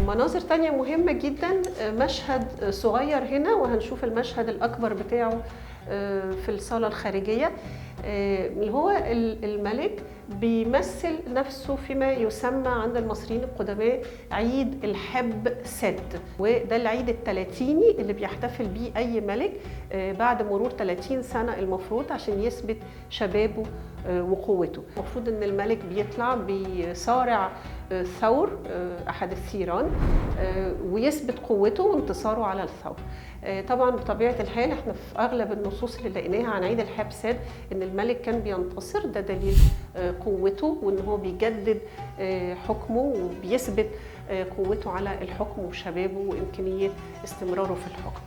مناظر تانية مهمة جدا، مشهد صغير هنا وهنشوف المشهد الأكبر بتاعه في الصالة الخارجية، اللي هو الملك بيمثل نفسه فيما يسمى عند المصريين القدماء عيد الحب سد، وده العيد الثلاثيني اللي بيحتفل بيه أي ملك بعد مرور 30 سنة المفروض عشان يثبت شبابه وقوته. المفروض ان الملك بيطلع بيصارع ثور احد الثيران ويثبت قوته وانتصاره على الثور. طبعا بطبيعه الحال احنا في اغلب النصوص اللي لقيناها عن عيد الحب سد ان الملك كان بينتصر، ده دليل قوته وان هو بيجدد حكمه وبيثبت قوته على الحكم وشبابه وامكانيه استمراره في الحكم.